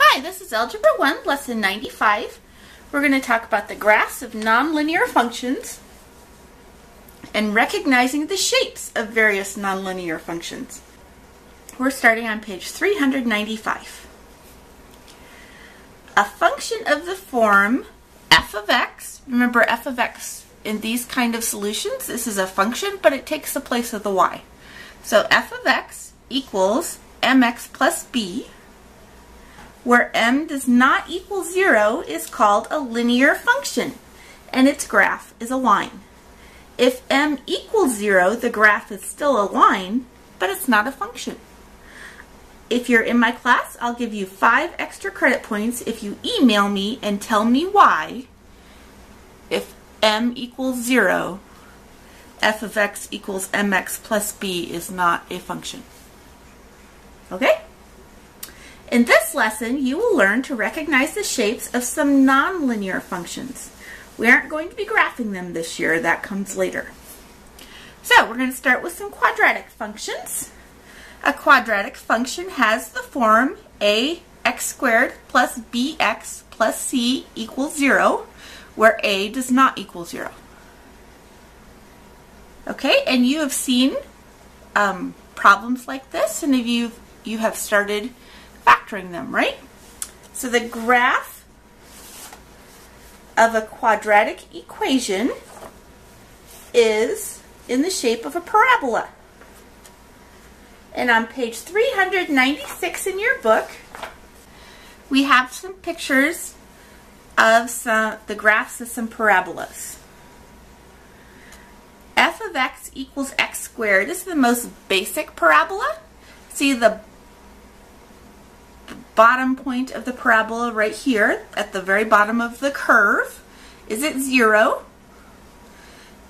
Hi, this is Algebra 1, Lesson 95. We're going to talk about the graphs of nonlinear functions and recognizing the shapes of various nonlinear functions. We're starting on page 395. A function of the form f of x, remember f of x in these kind of solutions, this is a function, but it takes the place of the y. So f of x equals mx plus b, where m does not equal 0 is called a linear function, and its graph is a line. If m equals 0, the graph is still a line, but it's not a function. If you're in my class, I'll give you 5 extra credit points if you email me and tell me why, if m equals 0, f of x equals mx plus b is not a function. Okay? In this lesson, you will learn to recognize the shapes of some nonlinear functions. We aren't going to be graphing them this year, that comes later. So, we're going to start with some quadratic functions. A quadratic function has the form ax squared plus bx plus c equals 0, where a does not equal 0. Okay, and you have seen problems like this, and you have started factoring them, right? So the graph of a quadratic equation is in the shape of a parabola. And on page 396 in your book, we have some pictures of the graphs of some parabolas. F of x equals x squared. This is the most basic parabola. See the bottom point of the parabola right here at the very bottom of the curve is at 0,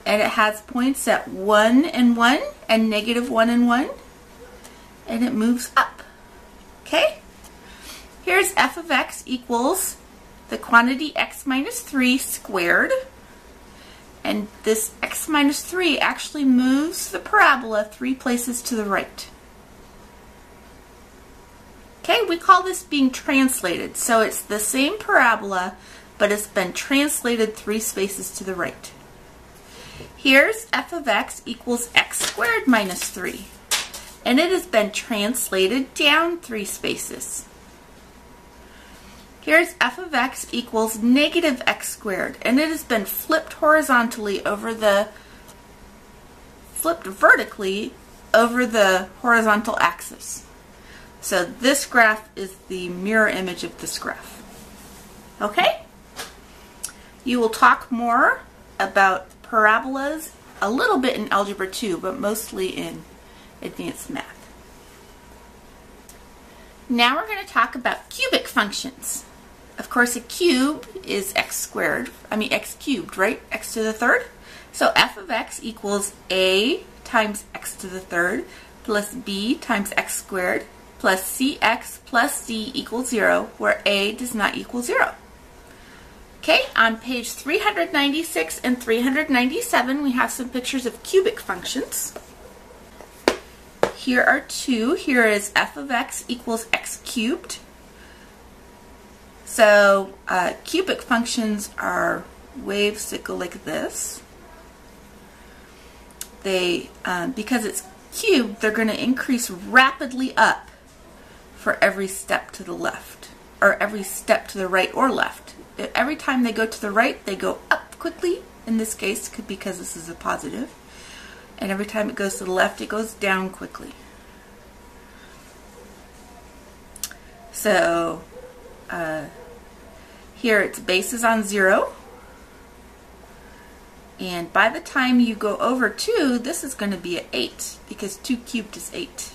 and it has points at 1 and 1 and negative 1 and 1, and it moves up. Okay? Here's f of x equals the quantity x minus 3 squared, and this x minus 3 actually moves the parabola 3 places to the right. Okay, we call this being translated. So it's the same parabola, but it's been translated 3 spaces to the right. Here's f of x equals x squared minus 3. And it has been translated down 3 spaces. Here's f of x equals negative x squared. And it has been flipped horizontally flipped vertically over the horizontal axis. So this graph is the mirror image of this graph. Okay? You will talk more about parabolas a little bit in Algebra 2, but mostly in advanced math. Now we're going to talk about cubic functions. Of course, a cube is x cubed, right? X to the third. So f of x equals a times x to the third plus b times x squared plus cx plus d equals 0, where a does not equal 0. Okay, on page 396 and 397, we have some pictures of cubic functions. Here are 2. Here is f of x equals x cubed. So cubic functions are waves that go like this. They, because it's cubed, they're going to increase rapidly up for every step to the left, or every step to the right or left. Every time they go to the right, they go up quickly. In this case, because this is a positive. And every time it goes to the left, it goes down quickly. So here its base is on 0. And by the time you go over 2, this is going to be at 8, because 2 cubed is 8.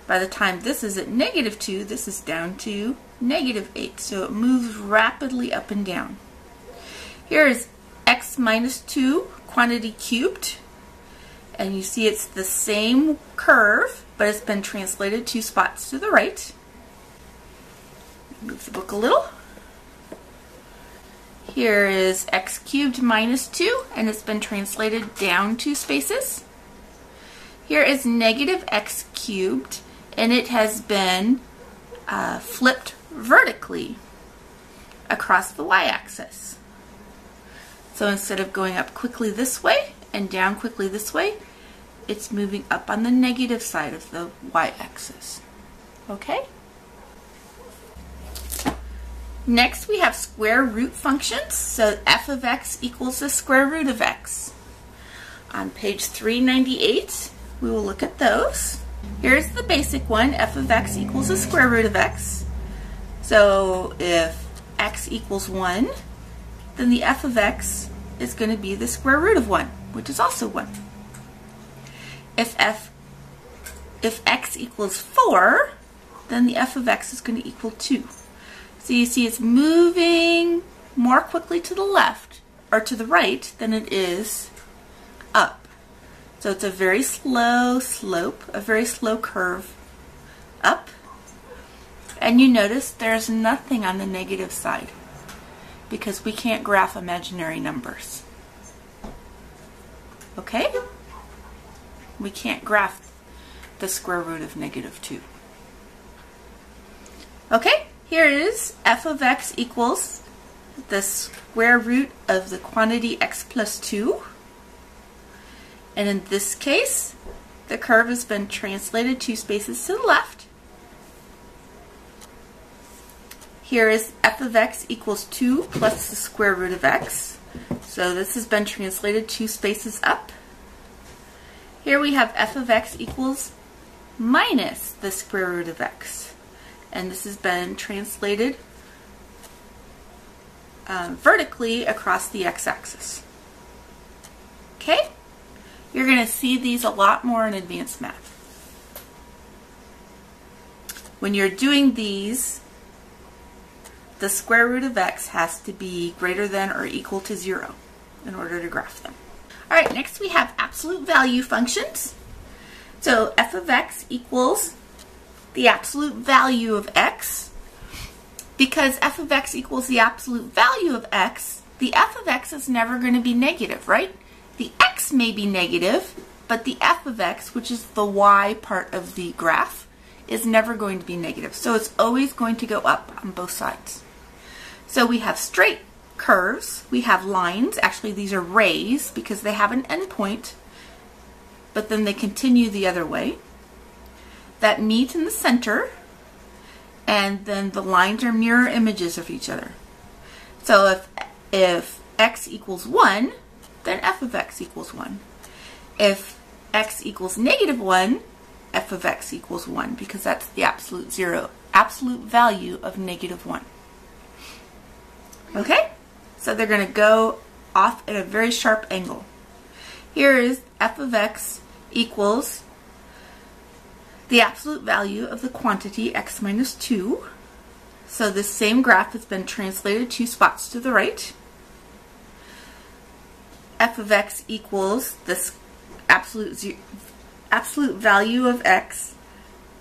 By the time this is at negative 2, this is down to negative 8. So it moves rapidly up and down. Here is x minus 2, quantity cubed. And you see it's the same curve, but it's been translated 2 spots to the right. Move the book a little. Here is x cubed minus 2, and it's been translated down 2 spaces. Here is negative x cubed, and it has been flipped vertically across the y-axis. So instead of going up quickly this way and down quickly this way, it's moving up on the negative side of the y-axis. Okay? Next we have square root functions. So f of x equals the square root of x. On page 398, we will look at those. Here's the basic one, f of x equals the square root of x. So if x equals 1, then the f of x is going to be the square root of 1, which is also 1. If x equals 4, then the f of x is going to equal 2. So you see it's moving more quickly to the left or to the right than it is up. So it's a very slow slope, a very slow curve up. And you notice there's nothing on the negative side because we can't graph imaginary numbers. Okay? We can't graph the square root of -2. Okay, here is f of x equals the square root of the quantity x plus 2. And in this case, the curve has been translated 2 spaces to the left. Here is f of x equals 2 plus the square root of x. So this has been translated 2 spaces up. Here we have f of x equals minus the square root of x. And this has been translated vertically across the x-axis. Okay? You're going to see these a lot more in advanced math. When you're doing these, the square root of x has to be greater than or equal to 0 in order to graph them. Alright, next we have absolute value functions. So f of x equals the absolute value of x. Because f of x equals the absolute value of x, the f of x is never going to be negative, right? The x may be negative, but the f of x, which is the y part of the graph, is never going to be negative. So it's always going to go up on both sides. So we have straight curves, we have lines, actually these are rays because they have an endpoint, but then they continue the other way, that meet in the center, and then the lines are mirror images of each other. So if x equals 1, then f of x equals 1. If x equals -1, f of x equals 1 because that's the absolute value of -1. Okay? So they're going to go off at a very sharp angle. Here is f of x equals the absolute value of the quantity x minus 2. So this same graph has been translated 2 spots to the right. F of x equals this absolute value of x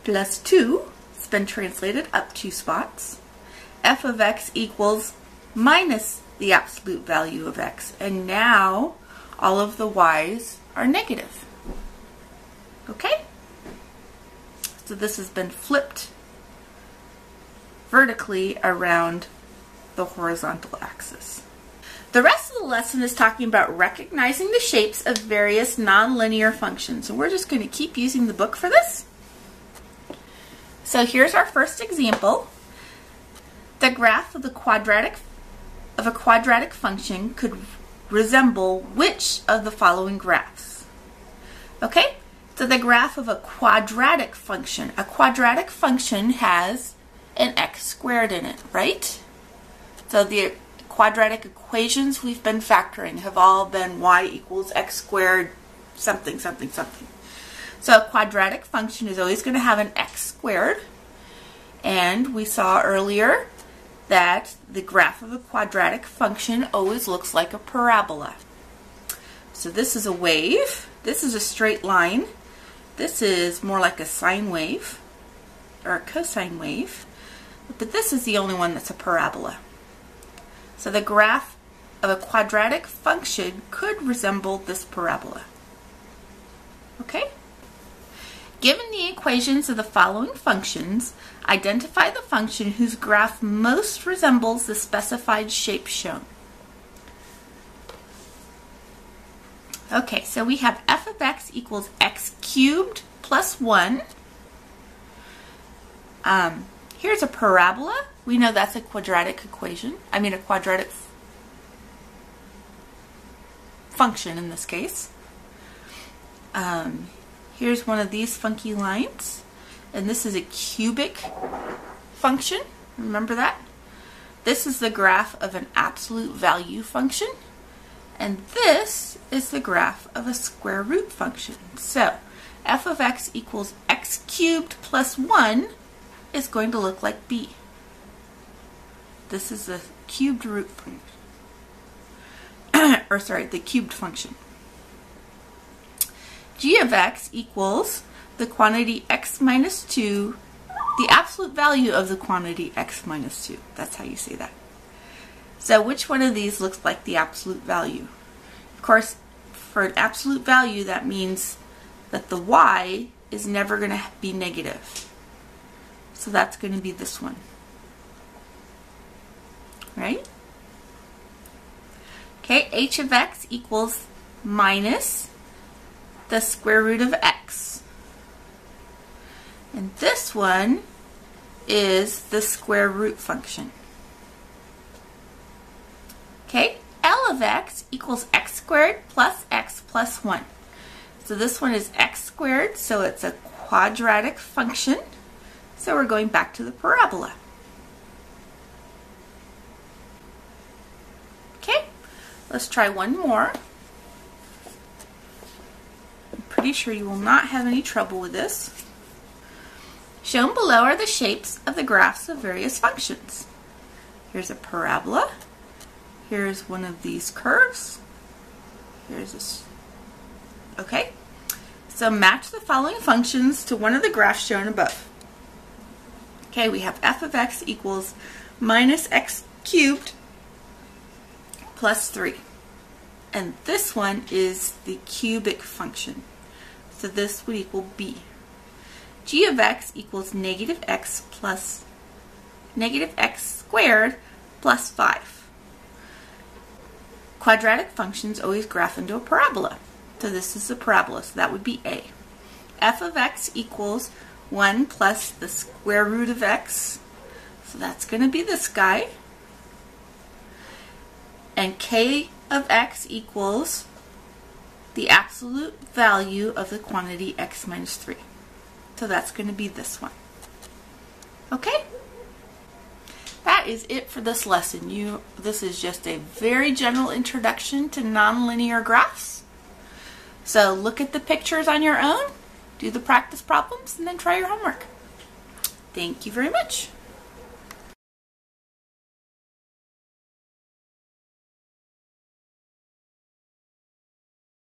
plus 2. It's been translated up 2 spots. F of x equals minus the absolute value of x. And now all of the y's are negative. Okay? So this has been flipped vertically around the horizontal axis. The rest of the lesson is talking about recognizing the shapes of various nonlinear functions. And we're just going to keep using the book for this. So here's our first example. The graph of a quadratic function could resemble which of the following graphs? Okay, so the graph of a quadratic function. A quadratic function has an x squared in it, right? So the quadratic equations we've been factoring have all been y equals x squared something, something, something. So a quadratic function is always going to have an x squared. And we saw earlier that the graph of a quadratic function always looks like a parabola. So this is a wave. This is a straight line. This is more like a sine wave or a cosine wave. But this is the only one that's a parabola. So the graph of a quadratic function could resemble this parabola. Okay? Given the equations of the following functions, identify the function whose graph most resembles the specified shape shown. Okay, so we have f of x equals x cubed plus 1. Here's a parabola. We know that's a quadratic equation. I mean a quadratic function in this case. Here's one of these funky lines, and this is a cubic function. Remember that? This is the graph of an absolute value function, and this is the graph of a square root function. So f of x equals x cubed plus 1 is going to look like b. This is the cubed root function. Or sorry, the cubed function. G of x equals the quantity x minus 2, the absolute value of the quantity x minus 2. That's how you say that. So which one of these looks like the absolute value? Of course, for an absolute value, that means that the y is never going to be negative. So that's going to be this one. Right? Okay, h of x equals minus the square root of x. And this one is the square root function. Okay, L of x equals x squared plus x plus 1. So this one is x squared, so it's a quadratic function. So we're going back to the parabola. Okay, let's try one more. I'm pretty sure you will not have any trouble with this. Shown below are the shapes of the graphs of various functions. Here's a parabola. Here's one of these curves. Here's this. Okay, so match the following functions to one of the graphs shown above. Okay, we have f of x equals minus x cubed plus 3. And this one is the cubic function. So this would equal b. G of x equals negative x squared plus 5. Quadratic functions always graph into a parabola. So this is the parabola, so that would be a. F of x equals 1 plus the square root of x. So that's going to be this guy. And k of x equals the absolute value of the quantity x minus 3. So that's going to be this one. Okay? That is it for this lesson. This is just a very general introduction to nonlinear graphs. So look at the pictures on your own, do the practice problems, and then try your homework. Thank you very much.